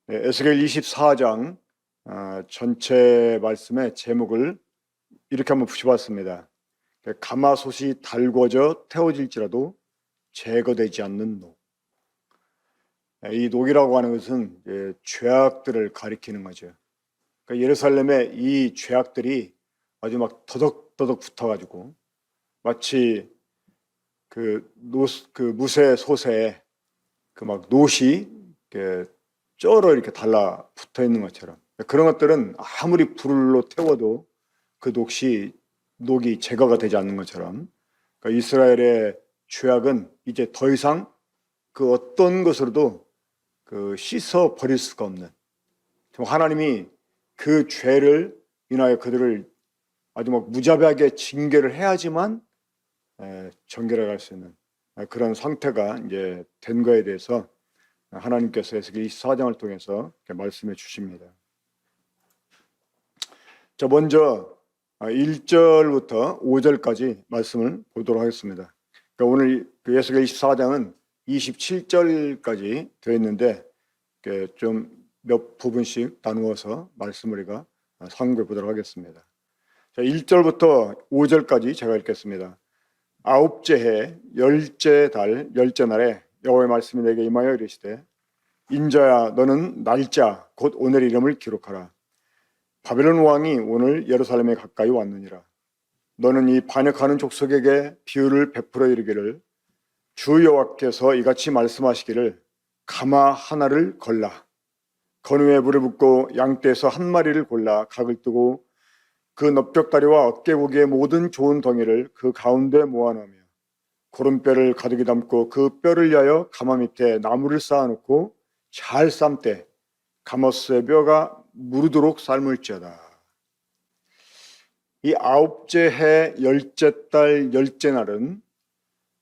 네, 에스겔 24장 전체 말씀의 제목을 이렇게 한번 붙여봤습니다. 가마솥이 달궈져 태워질지라도 제거되지 않는 녹. 이 녹이라고 하는 것은 죄악들을 가리키는 거죠. 그러니까 예루살렘의 이 죄악들이 아주 막 더덕더덕 붙어가지고 마치 그 무쇠 솥에 그 막 놋이 쩔어 이렇게 달라붙어 있는 것처럼, 그런 것들은 아무리 불로 태워도 그 녹이 제거가 되지 않는 것처럼, 그러니까 이스라엘의 죄악은 이제 더 이상 그 어떤 것으로도 씻어 버릴 수가 없는, 하나님이 그 죄를 인하여 그들을 아주 막 무자비하게 징계를 해야지만 정결해 갈 수 있는 그런 상태가 이제 된 거에 대해서 하나님께서 에스겔 24장을 통해서 말씀해 주십니다. 자, 먼저 1절부터 5절까지 말씀을 보도록 하겠습니다. 그러니까 오늘 에스겔 24장은 27절까지 되어 있는데 좀 몇 부분씩 나누어서 말씀을 우리가 상고해 보도록 하겠습니다. 자, 1절부터 5절까지 제가 읽겠습니다. 아홉째 해 열째 달 열째 날에 여호와의 말씀이 내게 임하여 이르시되, 인자야, 너는 날짜 곧 오늘 이름을 기록하라. 바벨론 왕이 오늘 예루살렘에 가까이 왔느니라. 너는 이 반역하는 족속에게 비유를 베풀어 이르기를, 주 여호와께서 이같이 말씀하시기를, 가마 하나를 걸라. 건우에 불을 붓고 양떼에서 한 마리를 골라 각을 뜨고 그 넓적다리와 어깨고기의 모든 좋은 덩이를 그 가운데 모아놓으며 고름뼈를 가득히 담고 그 뼈를 위하여 가마 밑에 나무를 쌓아놓고 잘 삶되 가마솥의 뼈가 무르도록 삶을지어다. 이 아홉째 해 열째 달 열째 날은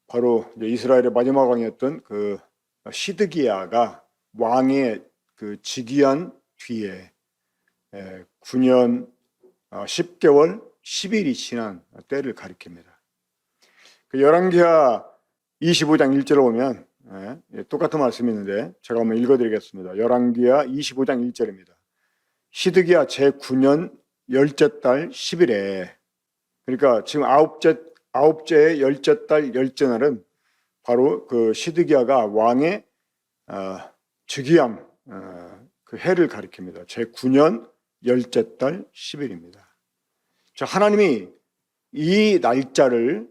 바로 이스라엘의 마지막 왕이었던 그 시드기야가 왕의 그 즉위한 뒤에 9년 10개월 10일이 지난 때를 가리킵니다. 그 열왕기하 25장 1절을 보면 똑같은 말씀이 있는데 제가 한번 읽어드리겠습니다. 열왕기하 25장 1절입니다. 시드기야 제9년 열째 달 10일에, 그러니까 지금 아홉째 열째 달 열째 날은 바로 그 시드기야가 왕의 즉위함 그 해를 가리킵니다. 제9년 열째 달 10일입니다. 자, 하나님이 이 날짜를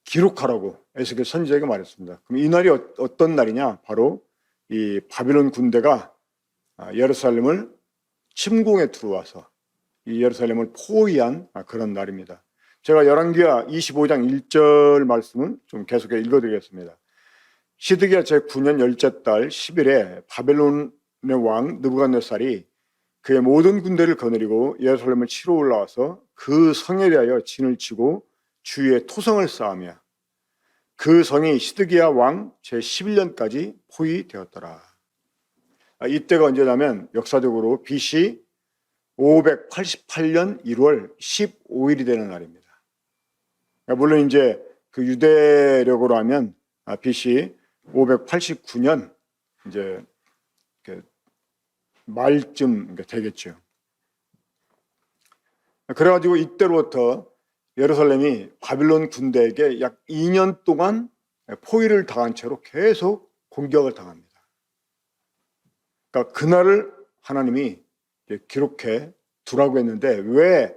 기록하라고 에스겔 선지자에게 말했습니다. 그럼 이 날이 어떤 날이냐? 바로 이 바빌론 군대가 예루살렘을 침공에 들어와서 이 예루살렘을 포위한 그런 날입니다. 제가 열왕기하 25장 1절 말씀을 좀 계속해 읽어드리겠습니다. 시드기야 제9년 열째 달 10일에 바벨론의 왕 느부갓네살이 그의 모든 군대를 거느리고 예루살렘을 치러 올라와서 그 성에 대하여 진을 치고 주위에 토성을 쌓으며 그 성이 시드기야 왕 제11년까지 포위되었더라. 이때가 언제냐면 역사적으로 BC 588년 1월 15일이 되는 날입니다. 물론 이제 그 유대력으로 하면 BC 589년 이제 말쯤 되겠죠. 그래가지고 이때로부터 예루살렘이 바빌론 군대에게 약 2년 동안 포위를 당한 채로 계속 공격을 당합니다. 그러니까 그날을 하나님이 기록해 두라고 했는데 왜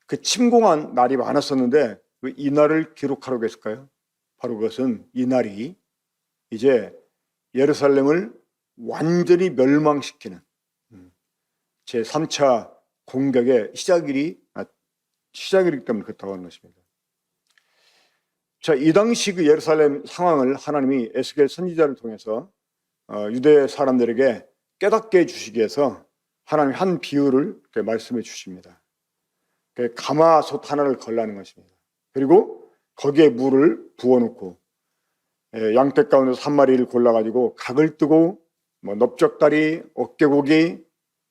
그 침공한 날이 많았었는데 왜 이 날을 기록하라고 했을까요? 바로 그것은 이 날이 이제 예루살렘을 완전히 멸망시키는 제3차 공격의 시작이기 때문에 그렇다고 하는 것입니다. 자, 이 당시 그 예루살렘 상황을 하나님이 에스겔 선지자를 통해서 유대 사람들에게 깨닫게 해주시기 위해서 하나님이 한 비유를 말씀해 주십니다. 가마솥 하나를 걸라는 것입니다. 그리고 거기에 물을 부어놓고 양떼 가운데서 한 마리를 골라가지고 각을 뜨고 뭐 넓적다리, 어깨고기,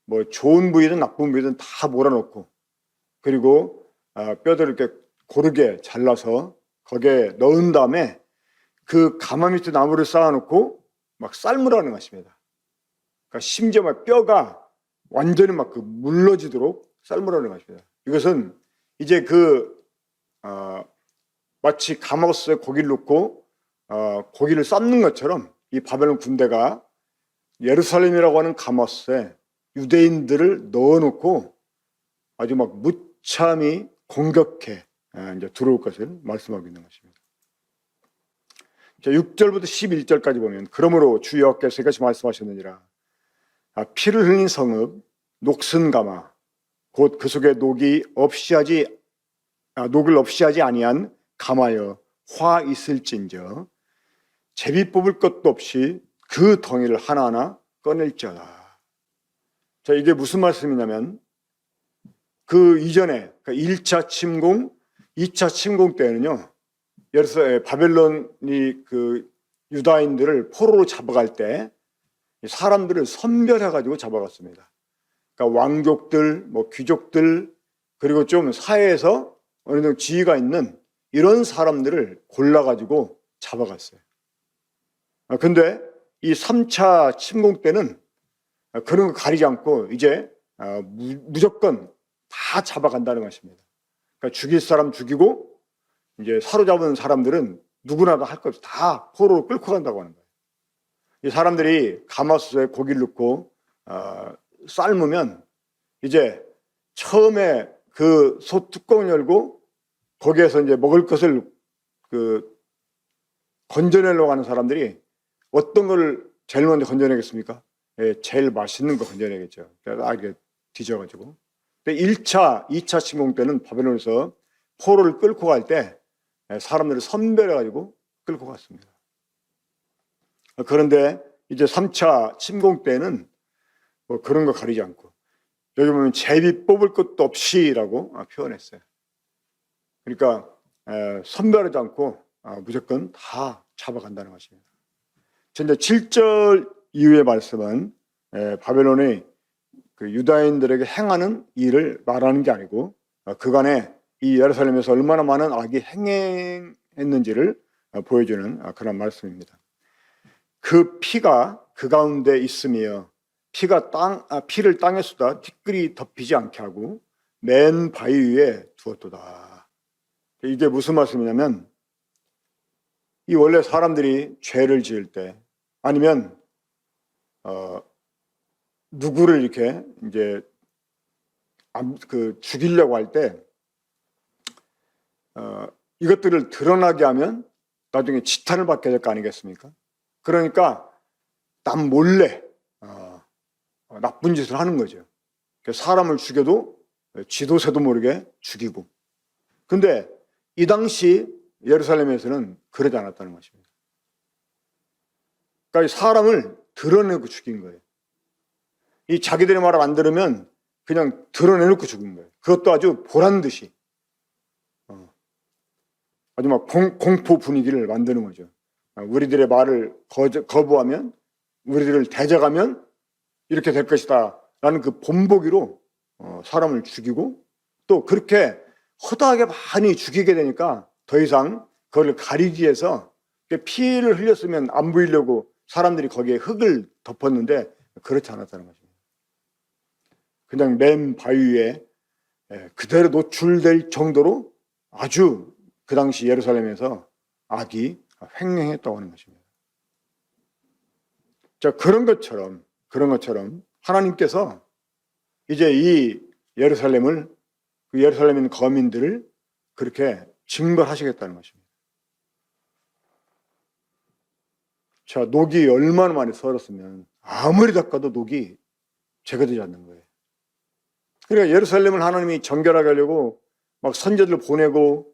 뭐 좋은 부위든 나쁜 부위든 다 몰아놓고 그리고 뼈들을 이렇게 고르게 잘라서 거기에 넣은 다음에 그 가마 밑에 나무를 쌓아놓고 막 삶으라는 것입니다. 그러니까 심지어 막 뼈가 완전히 막 그 물러지도록 삶으라는 것입니다. 이것은 이제 마치 가마솥에 고기를 넣고 고기를 삶는 것처럼 이 바벨론 군대가 예루살렘이라고 하는 가마솥에 유대인들을 넣어놓고 아주 막 무참히 공격해 이제 들어올 것을 말씀하고 있는 것입니다. 자, 6절부터 11절까지 보면 그러므로 주 여호와께서 이같이 말씀하셨느니라. 피를 흘린 성읍 녹슨 가마 곧 그 속에 녹을 없이 하지 아니한 가마여 화 있을진저 제비 뽑을 것도 없이 그 덩이를 하나하나 꺼낼지어다. 자, 이게 무슨 말씀이냐면 그 이전에 1차 침공, 2차 침공 때는요, 바벨론이 그 유다인들을 포로로 잡아갈 때 사람들을 선별해가지고 잡아갔습니다. 그러니까 왕족들, 뭐 귀족들, 그리고 좀 사회에서 어느 정도 지위가 있는 이런 사람들을 골라가지고 잡아갔어요. 근데 이 3차 침공 때는 그런 거 가리지 않고 이제 무조건 다 잡아간다는 것입니다. 그러니까 죽일 사람 죽이고 이제 사로잡은 사람들은 누구나 다 할 것 없이 다 포로로 끌고 간다고 하는 거예요. 이 사람들이 가마솥에 고기를 넣고 삶으면 이제 처음에 그 솥 뚜껑을 열고 거기에서 이제 먹을 것을 건져내려고 하는 사람들이 어떤 걸 제일 먼저 건져내겠습니까? 제일 맛있는 거 건져내겠죠. 그래서 이게 뒤져가지고. 근데 1차, 2차 침공 때는 바벨론에서 포로를 끌고 갈 때 사람들을 선별해가지고 끌고 갔습니다. 그런데 이제 3차 침공 때는 뭐 그런 거 가리지 않고 여기 보면 제비 뽑을 것도 없이라고 표현했어요. 그러니까 선별하지 않고 무조건 다 잡아간다는 것입니다. 이제 7절 이후의 말씀은 바벨론이 그 유다인들에게 행하는 일을 말하는 게 아니고 그간에 이 예루살렘에서 얼마나 많은 악이 행했는지를 보여주는 그런 말씀입니다. 그 피가 그 가운데 있으며 피를 땅에 쏟아 티끌이 덮이지 않게 하고 맨 바위 위에 두었도다. 이게 무슨 말씀이냐면 이 원래 사람들이 죄를 지을 때 아니면 누구를 이렇게 이제 죽이려고 할 때 이것들을 드러나게 하면 나중에 지탄을 받게 될 거 아니겠습니까? 그러니까 남 몰래 나쁜 짓을 하는 거죠. 사람을 죽여도 쥐도 새도 모르게 죽이고. 근데 이 당시 예루살렘에서는 그러지 않았다는 것입니다. 그러니까 사람을 드러내고 죽인 거예요. 이 자기들의 말을 안 들으면 그냥 드러내놓고 죽은 거예요. 그것도 아주 보란 듯이 아주 막 공포 분위기를 만드는 거죠. 우리들의 말을 거부하면 우리들을 대적하면 이렇게 될 것이다 라는 그 본보기로 사람을 죽이고 또 그렇게 허다하게 많이 죽이게 되니까 더 이상 그걸 가리기 위해서 피를 흘렸으면 안 보이려고 사람들이 거기에 흙을 덮었는데 그렇지 않았다는 것입니다. 그냥 맨 바위 위에 그대로 노출될 정도로 아주 그 당시 예루살렘에서 악이 횡행했다고 하는 것입니다. 자, 그런 것처럼 하나님께서 이제 이 예루살렘에 있는 거민들을 그렇게 징벌하시겠다는 것입니다. 자, 녹이 얼마나 많이 썰었으면 아무리 닦아도 녹이 제거되지 않는 거예요. 그러니까 예루살렘을 하나님이 정결하게 하려고 막 선제들을 보내고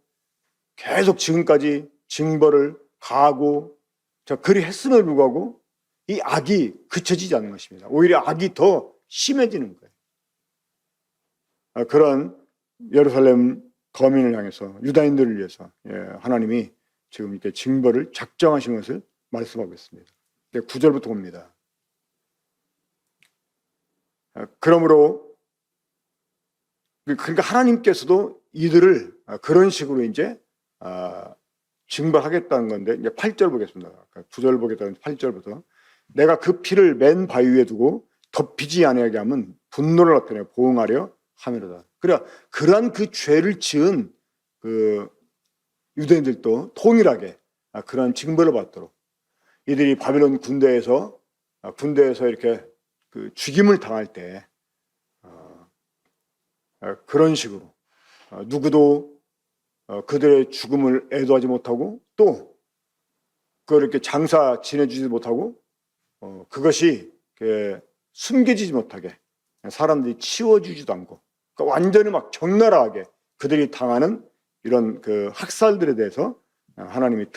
계속 지금까지 징벌을 가하고 그리 했음에도 불구하고 이 악이 그쳐지지 않는 것입니다. 오히려 악이 더 심해지는 거예요. 그런 예루살렘 거민을 향해서 유다인들을 위해서 하나님이 지금 이렇게 징벌을 작정하신 것을 말씀하고 있습니다. 9절부터 봅니다. 그러므로 그러니까 하나님께서도 이들을 그런 식으로 이제 징벌하겠다는 건데 이제 8절 보겠습니다. 9절 보겠다는 8절부터 내가 그 피를 맨 바위 위에 두고 덮이지 아니하게 하면 분노를 나타내 보응하려 함이로다. 그러니까 그러한 그 죄를 지은 그 유대인들도 동일하게 그러한 징벌을 받도록 이들이 바빌론 군대에서 이렇게 그 죽임을 당할 때 그런 식으로 누구도 그들의 죽음을 애도하지 못하고 또 그걸 이렇게 장사 지내주지 못하고 그것이 숨겨지지 못하게 사람들이 치워주지도 않고 그러니까 완전히 막 적나라하게 그들이 당하는 이런 그 학살들에 대해서 하나님이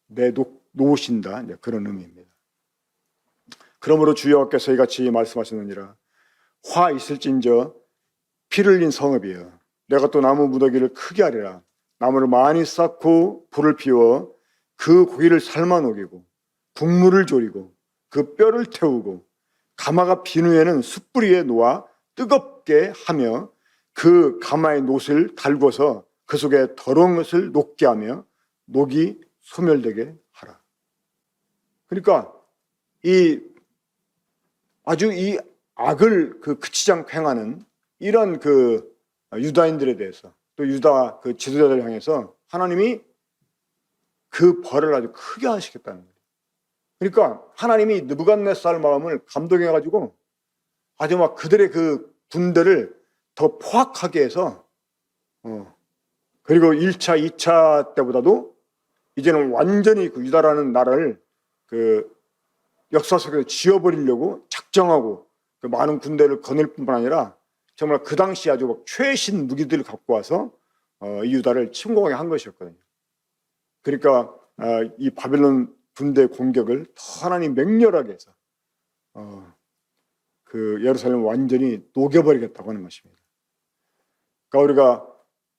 내놓으신다 그런 의미입니다. 그러므로 주여께서 이같이 말씀하셨느니라. 화 있을진저 피를 흘린 성읍이여 내가 또 나무 무더기를 크게 하리라. 나무를 많이 쌓고 불을 피워 그 고기를 삶아 녹이고 국물을 졸이고 그 뼈를 태우고 가마가 빈 후에는 숯불 위에 놓아 뜨겁게 하며 그 가마의 놋을 달궈서 그 속에 더러운 것을 녹게 하며 녹이 소멸되게 하라. 그러니까 아주 이 악을 그치지 않고 행하는 이런 그 유다인들에 대해서 또 유다 그 지도자들 향해서 하나님이 그 벌을 아주 크게 하시겠다는 거예요. 그러니까 하나님이 느부갓네살 마음을 감동해가지고 아주 막 그들의 그 군대를 더 포악하게 해서 그리고 1차, 2차 때보다도 이제는 완전히 그 유다라는 나라를 그 역사 속에서 지워버리려고 작정하고 그 많은 군대를 거닐 뿐만 아니라 정말 그 당시 아주 막 최신 무기들을 갖고 와서 이 유다를 침공하게 한 것이었거든요. 그러니까 이 바벨론 군대 공격을 더 하나님 맹렬하게 해서 그 예루살렘을 완전히 녹여버리겠다고 하는 것입니다. 그러니까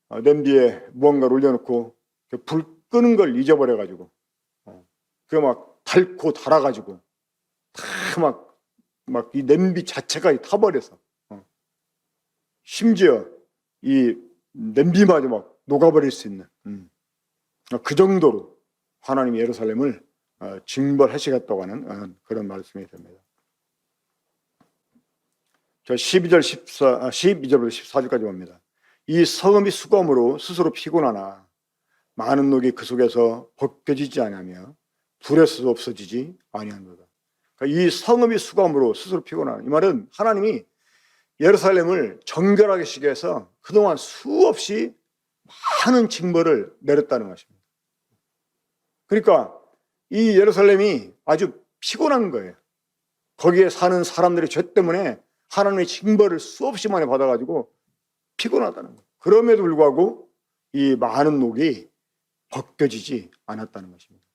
우리가 냄비에 무언가를 올려놓고 불 끄는 걸 잊어버려가지고 그 막 닳고 달아가지고 다 막 이 냄비 자체가 타버려서 심지어 이 냄비마저 막 녹아버릴 수 있는 그 정도로 하나님이 예루살렘을 징벌하시겠다고 하는 그런 말씀이 됩니다. 저 12절부터 14절까지 봅니다. 이 성읍이 수검으로 스스로 피곤하나 많은 녹이 그 속에서 벗겨지지 아니하며 불에서도 없어지지 아니하노라. 그러니까 이 성읍이 수검으로 스스로 피곤하나 이 말은 하나님이 예루살렘을 정결하게 시게 해서 그동안 수없이 많은 징벌을 내렸다는 것입니다. 그러니까 이 예루살렘이 아주 피곤한 거예요. 거기에 사는 사람들의 죄 때문에 하나님의 징벌을 수없이 많이 받아가지고 피곤하다는 거예요. 그럼에도 불구하고 이 많은 녹이 벗겨지지 않았다는 것입니다.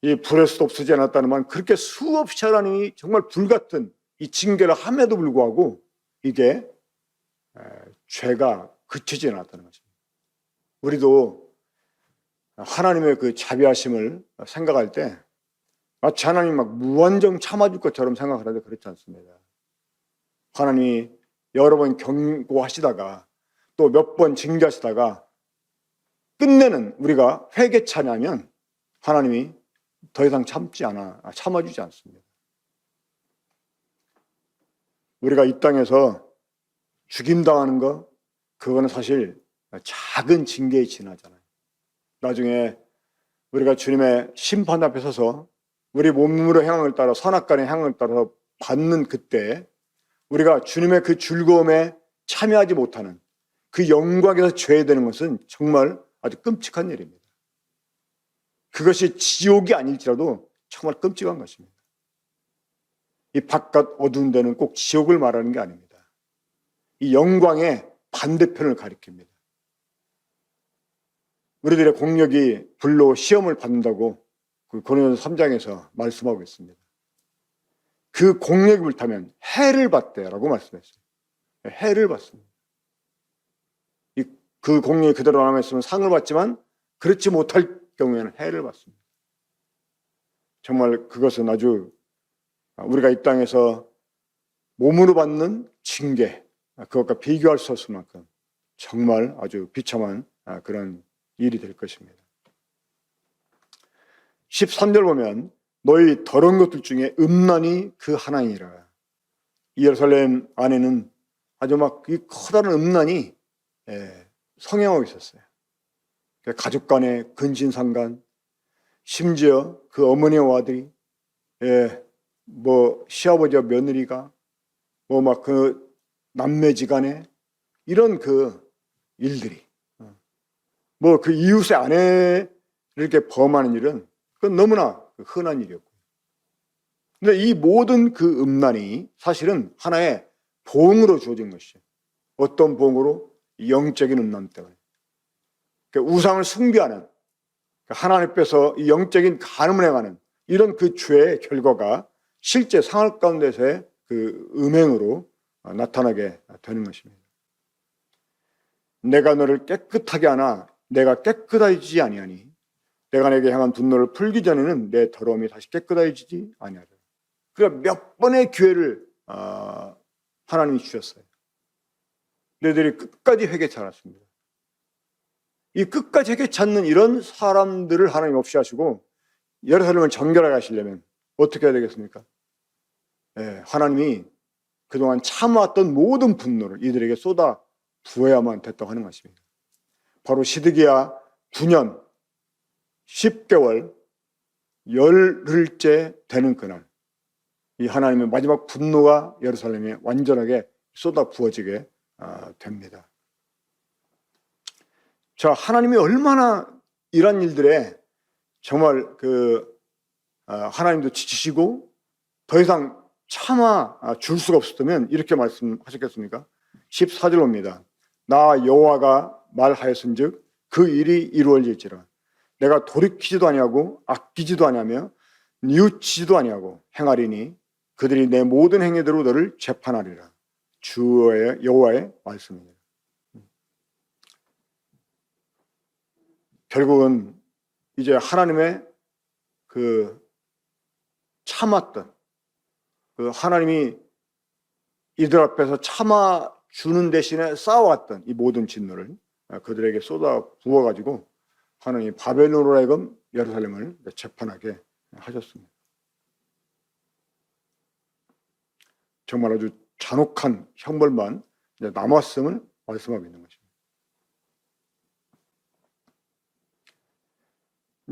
이 불에서도 없어지지 않았다는 말은 그렇게 수없이 하나님이 정말 불같은 이 징계를 함에도 불구하고 이게 죄가 그치지 않았다는 것입니다. 우리도 하나님의 그 자비하심을 생각할 때 마치 하나님 막 무한정 참아줄 것처럼 생각하는데 그렇지 않습니다. 하나님이 여러 번 경고하시다가 또 몇 번 징계하시다가 끝내는 우리가 회개차냐면 하나님이 더 이상 참아주지 않습니다. 우리가 이 땅에서 죽임당하는 거 그거는 사실 작은 징계에 지나잖아요. 나중에 우리가 주님의 심판 앞에 서서 우리 몸으로 행함을 따라 선악간의 행함을 따라서 받는 그때 우리가 주님의 그 즐거움에 참여하지 못하는 그 영광에서 죄되는 것은 정말 아주 끔찍한 일입니다. 그것이 지옥이 아닐지라도 정말 끔찍한 것입니다. 이 바깥 어두운 데는 꼭 지옥을 말하는 게 아닙니다. 이 영광의 반대편을 가리킵니다. 우리들의 공력이 불로 시험을 받는다고 그 고린도서 3장에서 말씀하고 있습니다. 그 공력이 불타면 해를 받대라고 말씀했어요. 해를 받습니다. 그 공력이 그대로 남아있으면 상을 받지만 그렇지 못할 경우에는 해를 받습니다. 정말 그것은 아주 우리가 이 땅에서 몸으로 받는 징계 그것과 비교할 수 없을 만큼 정말 아주 비참한 그런 일이 될 것입니다. 13절 보면 너희 더러운 것들 중에 음란이 그 하나이니라. 이 예루살렘 안에는 아주 막 이 커다란 음란이 성행하고 있었어요. 가족 간의 근친상간, 심지어 그 어머니와 아들이, 뭐 시아버지와 며느리가, 뭐 막 그 남매지간에 이런 그 일들이, 뭐 그 이웃의 아내를 이렇게 범하는 일은 그건 너무나 흔한 일이었고, 근데 이 모든 그 음란이 사실은 하나의 보응으로 주어진 것이죠. 어떤 보응으로? 영적인 음란 때문에. 우상을 숭배하는, 하나님 앞에서 이 영적인 간음을 행하는 이런 그 죄의 결과가 실제 생활 가운데서의 그 음행으로 나타나게 되는 것입니다. 내가 너를 깨끗하게 하나 내가 깨끗해지지 아니하니 내가 내게 향한 분노를 풀기 전에는 내 더러움이 다시 깨끗해지지 아니하리라. 그러니까 몇 번의 기회를 하나님이 주셨어요. 너희들이 끝까지 회개치 않았습니다. 이 끝까지 회개치 않는 이런 사람들을 하나님 없이 하시고 예루살렘을 정결하게 하시려면 어떻게 해야 되겠습니까? 하나님이 그동안 참아왔던 모든 분노를 이들에게 쏟아 부어야만 됐다고 하는 것입니다. 바로 시드기야 9년 10개월 열흘째 되는 그날, 이 하나님의 마지막 분노가 예루살렘에 완전하게 쏟아 부어지게 됩니다. 자, 하나님이 얼마나 이런 일들에 정말 하나님도 지치시고 더 이상 참아 줄 수가 없었다면 이렇게 말씀하셨겠습니까? 14절 봅니다. 나 여호와가 말하였은즉 그 일이 이루어질지라. 내가 돌이키지도 아니하고 아끼지도 아니하며 뉘우치지도 아니하고 행하리니 그들이 내 모든 행위대로 너를 재판하리라. 주의 여호와의 말씀입니다. 결국은 이제 하나님의 참았던 하나님이 이들 앞에서 참아주는 대신에 쌓아왔던 이 모든 진노를 그들에게 쏟아 부어가지고 하나님이 바벨론으로 하여금 예루살렘을 재판하게 하셨습니다. 정말 아주 잔혹한 형벌만 남았음을 말씀하고 있는 것입니다.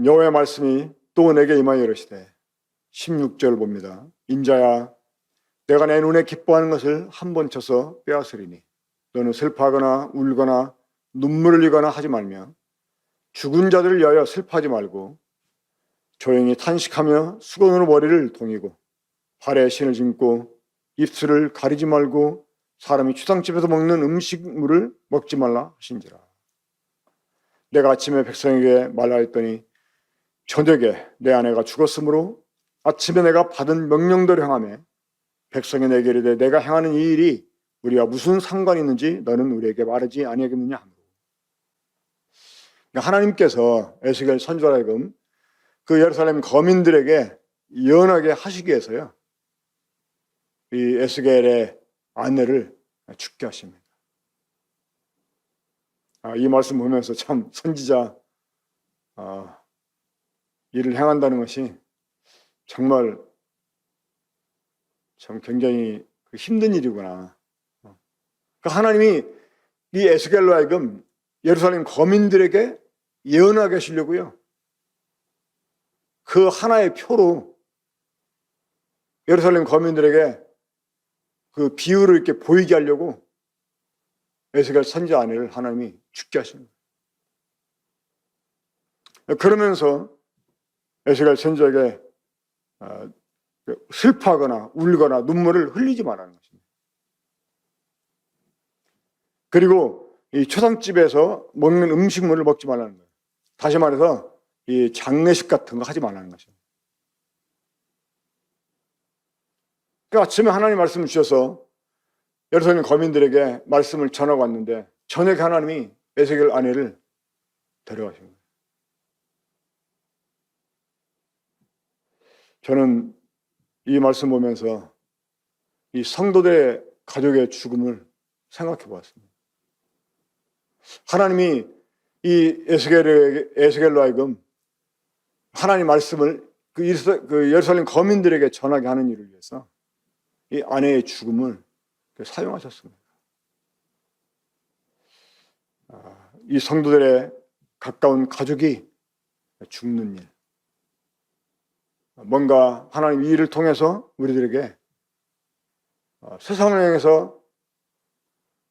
여호와의 말씀이 또 내게 임하여 이르시되 16절 봅니다. 인자야 내가 내 눈에 기뻐하는 것을 한 번 쳐서 빼앗으리니 너는 슬퍼하거나 울거나 눈물을 흘리거나 하지 말며 죽은 자들을 위하여 슬퍼하지 말고 조용히 탄식하며 수건으로 머리를 동이고 발에 신을 신고 입술을 가리지 말고 사람이 추상집에서 먹는 음식물을 먹지 말라 하신지라. 내가 아침에 백성에게 말하였더니 저녁에 내 아내가 죽었으므로 아침에 내가 받은 명령대로 행하며 백성이 내게 이르되 내가 행하는 이 일이 우리와 무슨 상관이 있는지 너는 우리에게 말하지 아니하겠느냐 하므로. 하나님께서 에스겔 선지자로 하여금 그 예루살렘 거민들에게 예언하게 하시기 위해서요, 이 에스겔의 아내를 죽게 하십니다. 이 말씀 보면서 참 선지자 일을 행한다는 것이 정말 참 굉장히 힘든 일이구나. 하나님이 이 에스겔로 하여금 예루살렘 거민들에게 예언하게 하시려고요, 그 하나의 표로 예루살렘 거민들에게 그 비유를 이렇게 보이게 하려고 에스겔 선지자 아내를 하나님이 죽게 하십니다. 그러면서 에스겔 선지자에게 슬퍼하거나 울거나 눈물을 흘리지 말라는 것입니다. 그리고 이 초상집에서 먹는 음식물을 먹지 말라는 거예요. 다시 말해서 이 장례식 같은 거 하지 말라는 것입니다. 그 아침에 하나님 말씀을 주셔서 예루살렘 거민들에게 말씀을 전하고 왔는데 저녁에 하나님이 에스겔 아내를 데려가신 거예요. 저는 이 말씀 보면서 이 성도들의 가족의 죽음을 생각해 보았습니다. 하나님이 이 에스겔로 하여금 하나님 말씀을 그 예루살렘 거민들에게 전하게 하는 일을 위해서 이 아내의 죽음을 사용하셨습니다. 이 성도들의 가까운 가족이 죽는 일, 뭔가 하나님 이 일을 통해서 우리들에게 세상을 향해서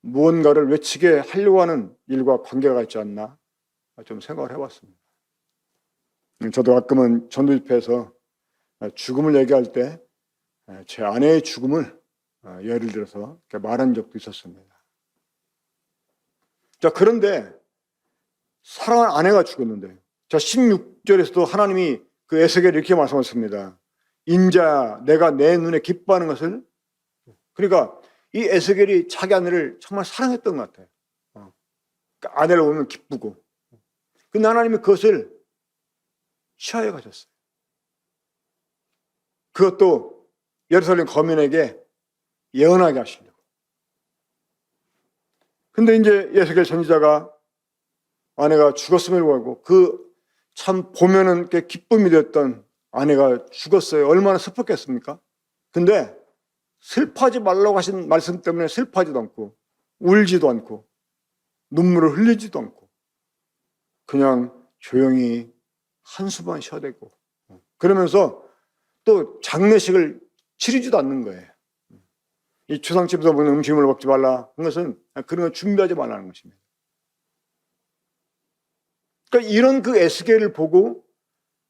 무언가를 외치게 하려고 하는 일과 관계가 있지 않나 좀 생각을 해봤습니다. 저도 가끔은 전도 집회에서 죽음을 얘기할 때 제 아내의 죽음을 예를 들어서 말한 적도 있었습니다. 자, 그런데 사랑하는 아내가 죽었는데, 자, 16절에서도 하나님이 그 에스겔에 이렇게 말씀하셨습니다. 인자야, 내가 내 눈에 기뻐하는 것을. 그러니까 이 에스겔이 자기 아내를 정말 사랑했던 것 같아요. 그러니까 아내를 보면 기쁘고. 근데 하나님이 그것을 취하여 가셨어요. 그것도 예루살렘 거민에게 예언하게 하시려고. 근데 이제 에스겔 선지자가 아내가 죽었음을 알고 그 참 보면은 기쁨이 되었던 아내가 죽었어요. 얼마나 슬펐겠습니까? 근데 슬퍼하지 말라고 하신 말씀 때문에 슬퍼하지도 않고 울지도 않고 눈물을 흘리지도 않고 그냥 조용히 한숨만 쉬어대고 그러면서 또 장례식을 치르지도 않는 거예요. 이 추상집에서 먹는 음식을 먹지 말라 한 것은 그런 걸 준비하지 말라는 것입니다. 그러니까 이런 그 에스겔을 보고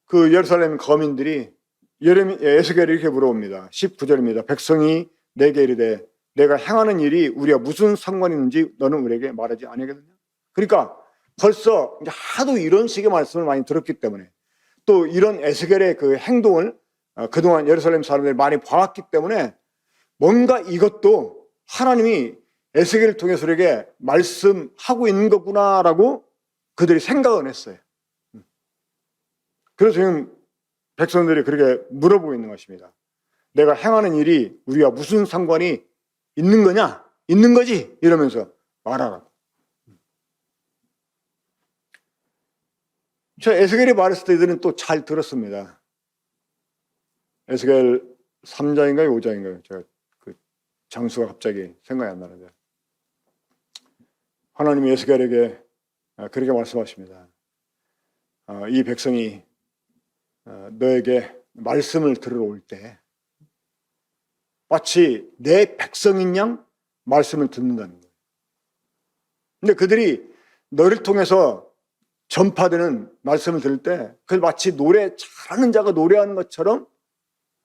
그 예루살렘 거민들이 에스겔이 이렇게 물어봅니다. 19절입니다. 백성이 내게 이르되 내가 행하는 일이 우리가 무슨 상관이 있는지 너는 우리에게 말하지 아니하겠느냐. 그러니까 벌써 이제 하도 이런 식의 말씀을 많이 들었기 때문에 또 이런 에스겔의 그 행동을 그동안 예루살렘 사람들이 많이 봐왔기 때문에 뭔가 이것도 하나님이 에스겔을 통해서 우리에게 말씀하고 있는 거구나라고 그들이 생각을 했어요. 그래서 지금 백성들이 그렇게 물어보고 있는 것입니다. 내가 행하는 일이 우리가 무슨 상관이 있는 거냐? 있는 거지? 이러면서 말하라고. 저 에스겔이 말했을 때 이들은 또 잘 들었습니다. 에스겔 3장인가요? 5장인가요? 제가 그 장수가 갑자기 생각이 안 나는데. 하나님이 에스겔에게 그렇게 말씀하십니다. 이 백성이 너에게 말씀을 들으러 올 때 마치 내 백성인 양 말씀을 듣는다는 거예요. 근데 그들이 너를 통해서 전파되는 말씀을 들을 때 그걸 마치 노래 잘하는 자가 노래하는 것처럼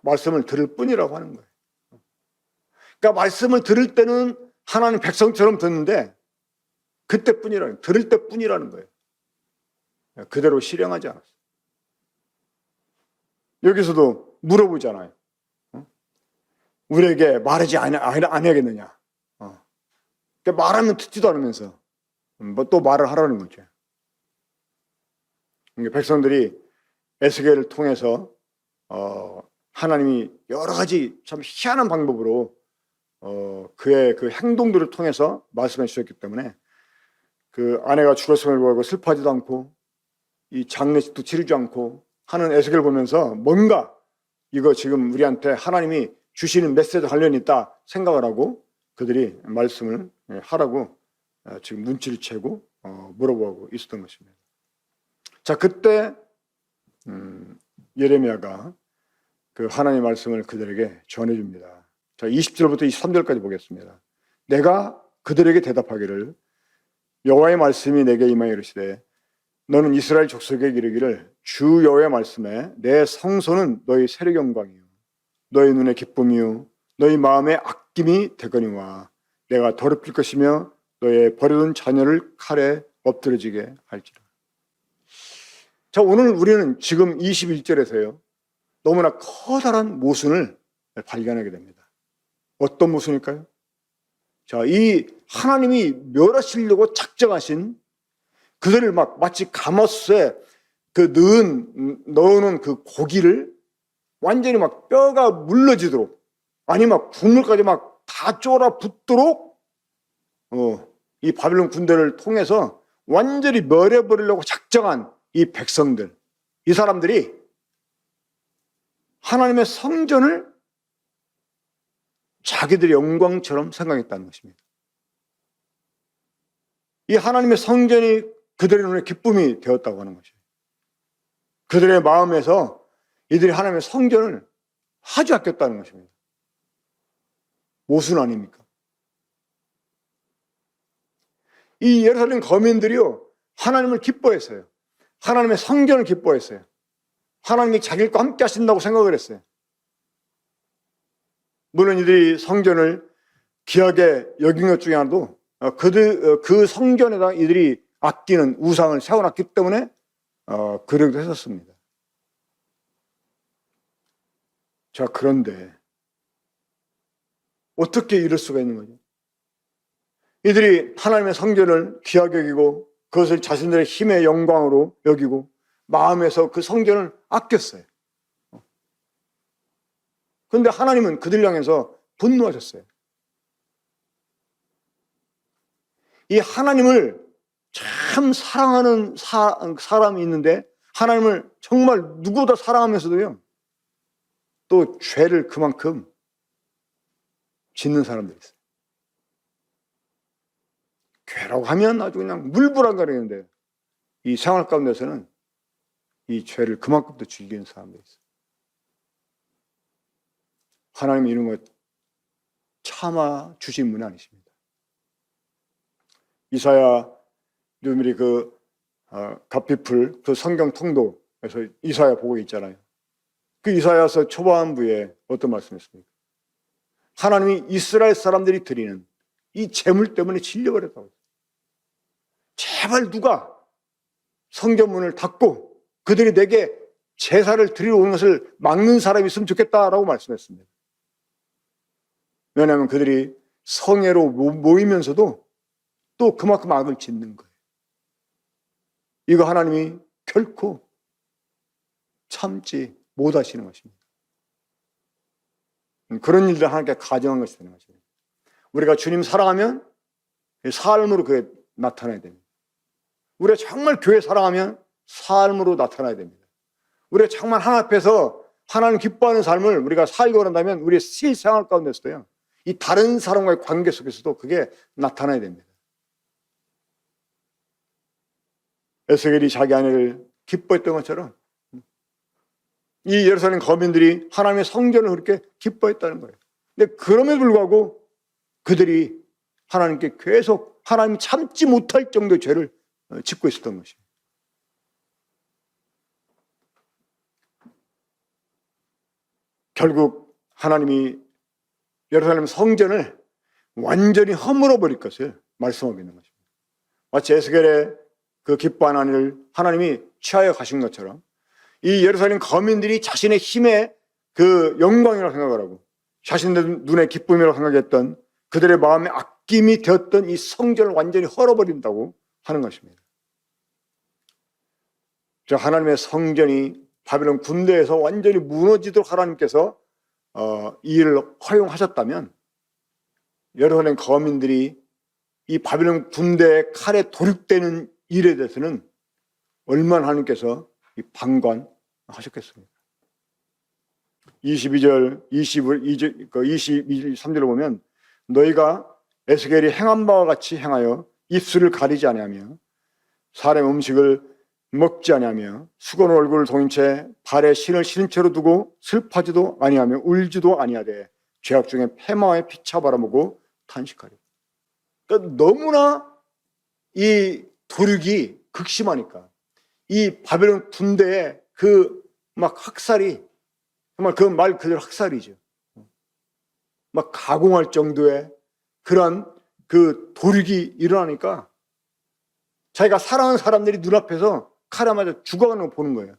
말씀을 들을 뿐이라고 하는 거예요. 그러니까 말씀을 들을 때는 하나님 백성처럼 듣는데 그때뿐이라는, 들을 때뿐이라는 거예요. 그대로 실행하지 않았어요. 여기서도 물어보잖아요. 우리에게 말하지 아니하겠느냐. 그러니까 말하면 듣지도 않으면서 뭐 또 말을 하라는 거죠. 그러니까 백성들이 에스겔을 통해서 하나님이 여러 가지 참 희한한 방법으로 그의 그 행동들을 통해서 말씀해 주셨기 때문에 그 아내가 죽었음을 보고 슬퍼하지도 않고 이 장례식도 치르지 않고 하는 에스겔을 보면서 뭔가 이거 지금 우리한테 하나님이 주시는 메시지 관련이 있다 생각을 하고 그들이 말씀을 하라고 지금 눈치를 채고 물어보고 있었던 것입니다. 자, 그때 예레미야가 그 하나님의 말씀을 그들에게 전해줍니다. 자, 20절부터 23절까지 보겠습니다. 내가 그들에게 대답하기를 여호와의 말씀이 내게 임하여 이르시되 너는 이스라엘 족속에게 이르기를 주 여호와의 말씀에 내 성소는 너희 세력 영광이요 너희 눈의 기쁨이요 너희 마음의 아낌이 되거니와 내가 더럽힐 것이며 너의 버려둔 자녀를 칼에 엎드려지게 할지라. 자, 오늘 우리는 지금 21절에서요 너무나 커다란 모순을 발견하게 됩니다. 어떤 모순일까요? 자, 이 하나님이 멸하시려고 작정하신 그들을 막 마치 가마솥에 그 넣어놓은 그 고기를 완전히 막 뼈가 물러지도록 아니 막 국물까지 막 다 쫄아 붙도록 이 바빌론 군대를 통해서 완전히 멸해버리려고 작정한 이 백성들, 이 사람들이 하나님의 성전을 자기들의 영광처럼 생각했다는 것입니다. 이 하나님의 성전이 그들의 눈에 기쁨이 되었다고 하는 것이에요. 그들의 마음에서 이들이 하나님의 성전을 아주 아꼈다는 것입니다. 모순 아닙니까? 이 예루살렘 거민들이요, 하나님을 기뻐했어요. 하나님의 성전을 기뻐했어요. 하나님이 자기들과 함께 하신다고 생각을 했어요. 물론 이들이 성전을 귀하게 여긴 것 중에 하나도 그 성전에다 이들이 아끼는 우상을 세워놨기 때문에 그러기도 했었습니다. 자, 그런데 어떻게 이럴 수가 있는 거죠? 이들이 하나님의 성전을 귀하게 여기고 그것을 자신들의 힘의 영광으로 여기고 마음에서 그 성전을 아꼈어요. 그런데 하나님은 그들 향해서 분노하셨어요. 이 하나님을 참 사랑하는 사람이 있는데 하나님을 정말 누구보다 사랑하면서도요, 또 죄를 그만큼 짓는 사람들이 있어요. 죄라고 하면 아주 그냥 물불안가리는데 이 생활 가운데서는 이 죄를 그만큼도 즐기는 사람들이 있어요. 하나님이 이런 거 참아 주신 분이 아니십니다. 이사야 누들이 갓피플 그 성경 통도에서 이사야 보고 있잖아요. 그 이사야서 초반부에 어떤 말씀이었습니까? 하나님이 이스라엘 사람들이 드리는 이 재물 때문에 질려버렸다고. 제발 누가 성전문을 닫고 그들이 내게 제사를 드리러 오는 것을 막는 사람이 있으면 좋겠다라고 말씀했습니다. 왜냐하면 그들이 성회로 모이면서도 또 그만큼 악을 짓는 거예요. 이거 하나님이 결코 참지 못하시는 것입니다. 그런 일들 하나님께 가정한 것이 되는 것입니다. 우리가 주님 사랑하면 삶으로 그게 나타나야 됩니다. 우리가 정말 교회 사랑하면 삶으로 나타나야 됩니다. 우리가 정말 하나님 앞에서 하나님 기뻐하는 삶을 우리가 살고 한다면 우리의 실생활 가운데서도요, 이 다른 사람과의 관계 속에서도 그게 나타나야 됩니다. 에스겔이 자기 아내를 기뻐했던 것처럼 이 예루살렘 거민들이 하나님의 성전을 그렇게 기뻐했다는 거예요. 근데 그럼에도 불구하고 그들이 하나님께 계속 하나님이 참지 못할 정도의 죄를 짓고 있었던 것이에요. 결국 하나님이 예루살렘 성전을 완전히 허물어 버릴 것을 말씀하고 있는 것입니다. 마치 에스겔의 그 기뻐한 아내를 하나님이 취하여 가신 것처럼 이 예루살렘 거민들이 자신의 힘의 그 영광이라고 생각을 하고 자신들 눈의 기쁨이라고 생각했던 그들의 마음의 아낌이 되었던 이 성전을 완전히 헐어버린다고 하는 것입니다. 하나님의 성전이 바벨론 군대에서 완전히 무너지도록 하나님께서 이 일을 허용하셨다면 예루살렘 거민들이 이 바벨론 군대의 칼에 도륙되는 일에 대해서는 얼마나 하나님께서 방관하셨겠습니까? 22절, 23절을 보면 너희가 에스겔이 행한 바와 같이 행하여 입술을 가리지 아니하며 사람 음식을 먹지 아니하며 수건 얼굴을 동인 채 발에 신을 신은 채로 두고 슬퍼하지도 아니하며 울지도 아니하되 죄악 중에 패마에 피차 바라보고 탄식하리. 그러니까 너무나 이 도륙이 극심하니까 이 바벨론 군대의 그 막 학살이 정말 그 말 그대로 학살이죠. 막 가공할 정도의 그런 그 도륙이 일어나니까 자기가 사랑하는 사람들이 눈앞에서 칼에 맞아 죽어가는 거 보는 거예요.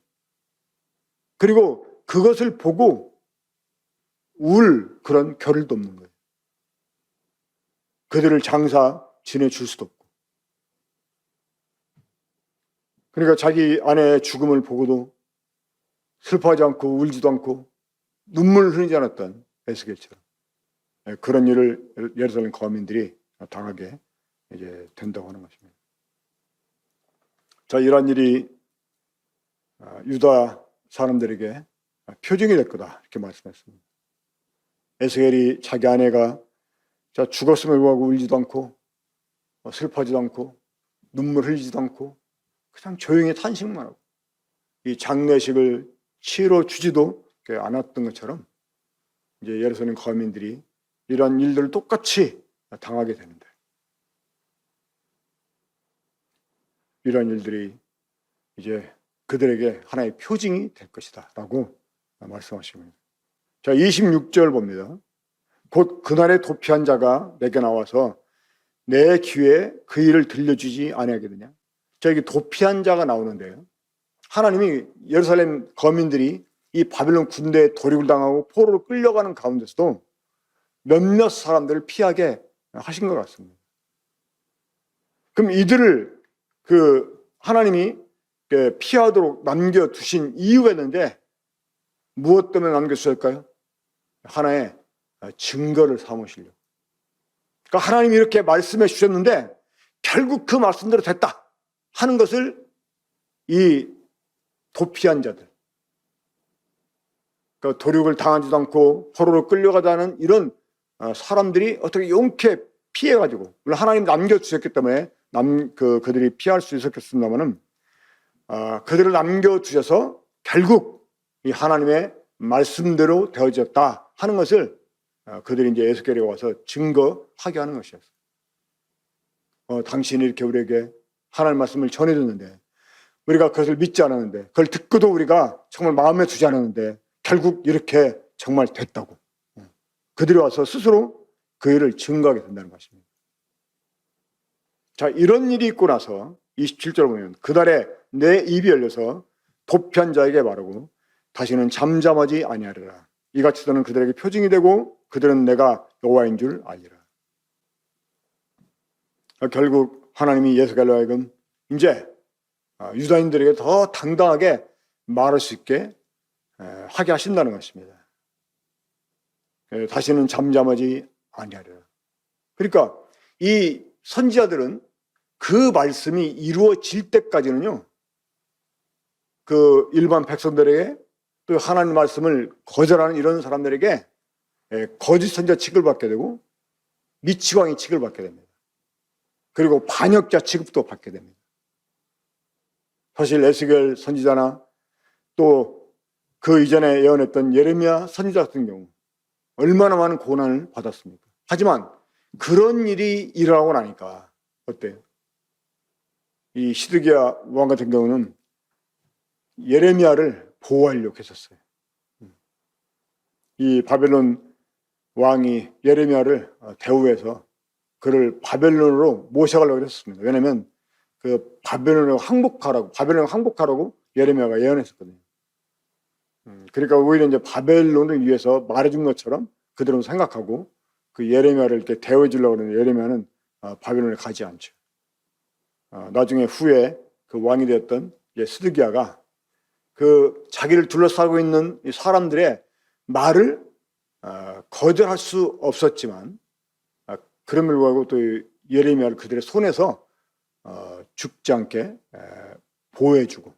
그리고 그것을 보고 울 그런 겨를도 없는 거예요. 그들을 장사 지내줄 수도 없고. 그러니까 자기 아내의 죽음을 보고도 슬퍼하지 않고 울지도 않고 눈물을 흘리지 않았던 에스겔처럼 그런 일을 예루살렘 거민들이 당하게 이제 된다고 하는 것입니다. 자, 이러한 일이 유다 사람들에게 표징이 될 거다 이렇게 말씀했습니다. 에스겔이 자기 아내가 죽었음을 구하고 울지도 않고 슬퍼하지도 않고 눈물 흘리지도 않고 그냥 조용히 탄식만 하고 이 장례식을 치러 주지도 않았던 것처럼 이제 예루살렘 거민들이 이런 일들을 똑같이 당하게 되는데, 이런 일들이 이제 그들에게 하나의 표징이 될 것이다 라고 말씀하십니다. 자, 26절 봅니다. 곧 그날에 도피한 자가 내게 나와서 내 귀에 그 일을 들려주지 아니하겠느냐. 자, 여기 도피한 자가 나오는데요, 하나님이 예루살렘 거민들이 이 바벨론 군대에 도륙을 당하고 포로로 끌려가는 가운데서도 몇몇 사람들을 피하게 하신 것 같습니다. 그럼 이들을 하나님이 피하도록 남겨두신 이유가 있는데 무엇 때문에 남겨주셨을까요? 하나의 증거를 삼으시려고. 그러니까 하나님이 이렇게 말씀해 주셨는데 결국 그 말씀대로 됐다 하는 것을 이 도피한 자들, 그러니까 도륙을 당하지도 않고 포로로 끌려가자는 이런 사람들이 어떻게 용케 피해가지고, 물론 하나님 남겨주셨기 때문에 그들이 피할 수 있었겠습니다만은 그들을 남겨주셔서 결국 이 하나님의 말씀대로 되어졌다 하는 것을 그들이 이제 에스겔에 와서 증거하게 하는 것이었어요. 당신이 이렇게 우리에게 하나님의 말씀을 전해줬는데 우리가 그것을 믿지 않았는데, 그걸 듣고도 우리가 정말 마음에 두지 않았는데 결국 이렇게 정말 됐다고 그들이 와서 스스로 그 일을 증거하게 된다는 것입니다. 자, 이런 일이 있고 나서 27절 보면 그날에 내 입이 열려서 도피한 자에게 말하고 다시는 잠잠하지 아니하리라. 이같이 너는 그들에게 표징이 되고 그들은 내가 여호와인 줄 알리라. 결국 하나님이 예수께로 하여금 이제 유다인들에게 더 당당하게 말할 수 있게 하게 하신다는 것입니다. 다시는 잠잠하지 아니하리라. 그러니까 이 선지자들은 그 말씀이 이루어질 때까지는요, 그 일반 백성들에게 또 하나님 말씀을 거절하는 이런 사람들에게 거짓 선지자 취급을 받게 되고 미치광이 취급을 받게 됩니다. 그리고 반역자 취급도 받게 됩니다. 사실 에스겔 선지자나 또 그 이전에 예언했던 예레미야 선지자 같은 경우 얼마나 많은 고난을 받았습니까? 하지만 그런 일이 일어나고 나니까 어때요? 이 시드기야 왕 같은 경우는 예레미야를 보호하려고 했었어요. 이 바벨론 왕이 예레미야를 대우해서 그를 바벨론으로 모셔가려고 했었습니다. 왜냐하면 그 바벨론을 항복하라고 예레미야가 예언했었거든요. 그러니까 오히려 이제 바벨론을 위해서 말해준 것처럼 그들은 생각하고 그 예레미야를 이렇게 대우해 주려고 하는 예레미야는 바벨론에 가지 않죠. 나중에 후에 그 왕이 되었던 스드기야가 그 자기를 둘러싸고 있는 이 사람들의 말을 거절할 수 없었지만 그럼에도 불구하고 또 예레미야를 그들의 손에서 죽지 않게 보호해주고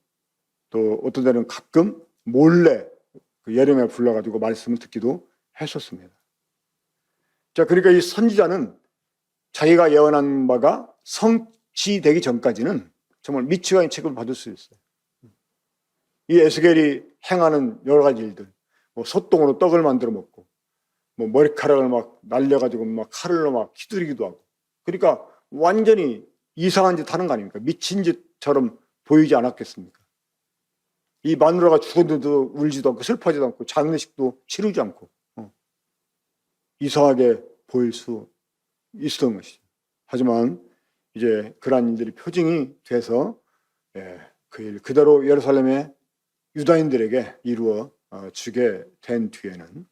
또 어떤 때는 가끔 몰래 그 예레미야 불러가지고 말씀을 듣기도 했었습니다. 자, 그러니까 이 선지자는 자기가 예언한 바가 성취되기 전까지는 정말 미치광이 책임을 받을 수 있어요. 이 에스겔이 행하는 여러 가지 일들, 뭐 소똥으로 떡을 만들어 먹고, 뭐 머리카락을 막 날려가지고 막 칼로 막 휘두르기도 하고, 그러니까 완전히 이상한 짓 하는 거 아닙니까? 미친 짓처럼 보이지 않았겠습니까? 이 마누라가 죽었는데도 울지도 않고 슬퍼하지도 않고 장례식도 치르지 않고 이상하게 보일 수 있었던 것이죠. 하지만 이제 그러한 일들이 표징이 돼서 그 일 그대로 예루살렘의 유다인들에게 이루어 주게 된 뒤에는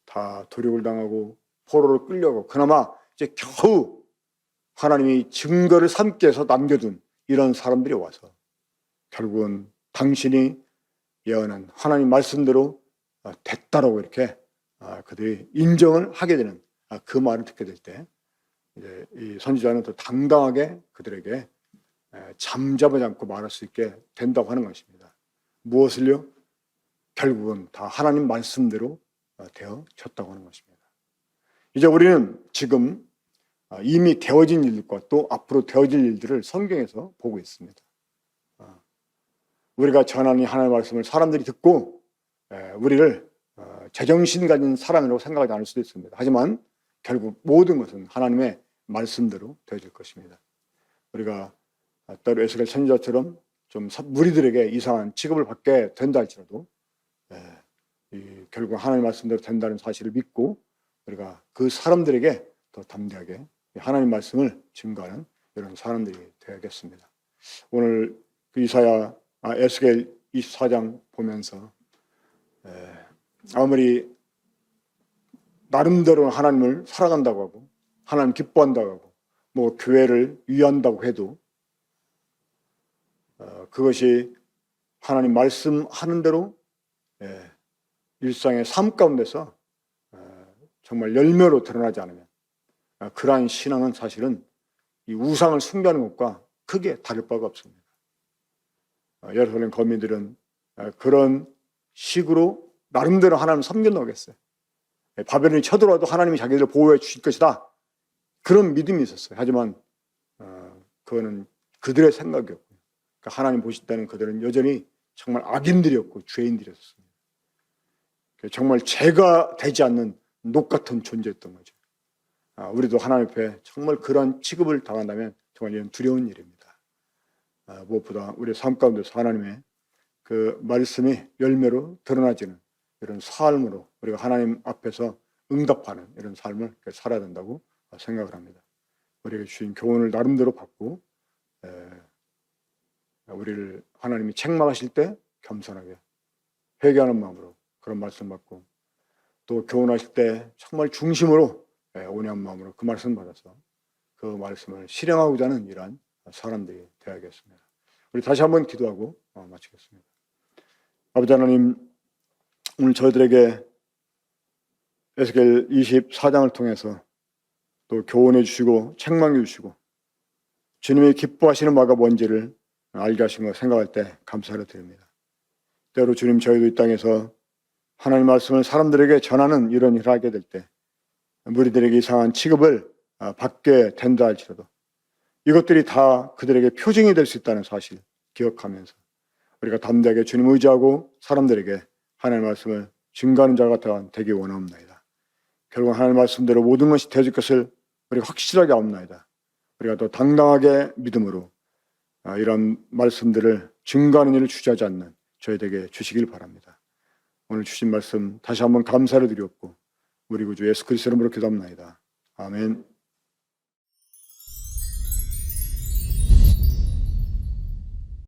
다 도륙을 당하고 포로로 끌려가고 그나마 이제 겨우 하나님이 증거를 삼게 해서 남겨둔 이런 사람들이 와서 결국은 당신이 예언한 하나님 말씀대로 됐다라고 이렇게 그들이 인정을 하게 되는 그 말을 듣게 될 때 이제 이 선지자는 더 당당하게 그들에게 잠잠하지 않고 말할 수 있게 된다고 하는 것입니다. 무엇을요? 결국은 다 하나님 말씀대로 되어졌다고 하는 것입니다. 이제 우리는 지금 이미 되어진 일들과 또 앞으로 되어질 일들을 성경에서 보고 있습니다. 우리가 전하는 하나님의 말씀을 사람들이 듣고 우리를 제정신 가진 사람이라고 생각하지 않을 수도 있습니다. 하지만 결국 모든 것은 하나님의 말씀대로 되어질 것입니다. 우리가 때로 에스겔 선지자처럼 좀 무리들에게 이상한 취급을 받게 된다 할지라도 결국 하나님의 말씀대로 된다는 사실을 믿고 우리가 그 사람들에게 더 담대하게 하나님 말씀을 증거하는 이런 사람들이 되어야겠습니다. 오늘 그 에스겔 24장 보면서 아무리 나름대로 하나님을 살아간다고 하고 하나님 기뻐한다고 하고 뭐 교회를 위한다고 해도 그것이 하나님 말씀하는 대로 일상의 삶 가운데서 정말 열매로 드러나지 않으면 그러한 신앙은 사실은 이 우상을 숭배하는 것과 크게 다를 바가 없습니다. 예루살렘 거민들은 그런 식으로 나름대로 하나님을 섬긴다고 했어요. 바벨론이 쳐들어와도 하나님이 자기들을 보호해 주실 것이다. 그런 믿음이 있었어요. 하지만 그거는 그들의 생각이었고요. 그러니까 하나님 보실 때는 그들은 여전히 정말 악인들이었고 죄인들이었습니다. 정말 죄가 되지 않는 녹 같은 존재였던 거죠. 우리도 하나님 앞에 정말 그런 취급을 당한다면 정말 이런 두려운 일입니다. 무엇보다 우리의 삶 가운데서 하나님의 그 말씀이 열매로 드러나지는 이런 삶으로 우리가 하나님 앞에서 응답하는 이런 삶을 살아야 된다고 생각을 합니다. 우리에게 주신 교훈을 나름대로 받고 우리를 하나님이 책망하실 때 겸손하게 회개하는 마음으로 그런 말씀 받고 또 교훈하실 때 정말 중심으로 온유한 마음으로 그 말씀 받아서 그 말씀을 실행하고자 하는 이러한 사람들이 되어야겠습니다. 우리 다시 한번 기도하고 마치겠습니다. 아버지 하나님, 오늘 저희들에게 에스겔 24장을 통해서 또 교훈해 주시고 책망해 주시고 주님이 기뻐하시는 바가 뭔지를 알게 하신 것 생각할 때 감사를 드립니다. 때로 주님, 저희도 이 땅에서 하나님 말씀을 사람들에게 전하는 이런 일을 하게 될 때 무리들에게 이상한 취급을 받게 된다 할지라도 이것들이 다 그들에게 표징이 될 수 있다는 사실 기억하면서 우리가 담대하게 주님 의지하고 사람들에게 하나님의 말씀을 증거하는 자가 되기 원하옵나이다. 결국 하나님의 말씀대로 모든 것이 되어질 것을 우리가 확실하게 아옵나이다. 우리가 더 당당하게 믿음으로 이런 말씀들을 증거하는 일을 주저하지 않는 저희에게 주시길 바랍니다. 오늘 주신 말씀 다시 한번 감사를 드리옵고 우리 구주 예수 그리스도 이름으로 기도합나이다. 아멘.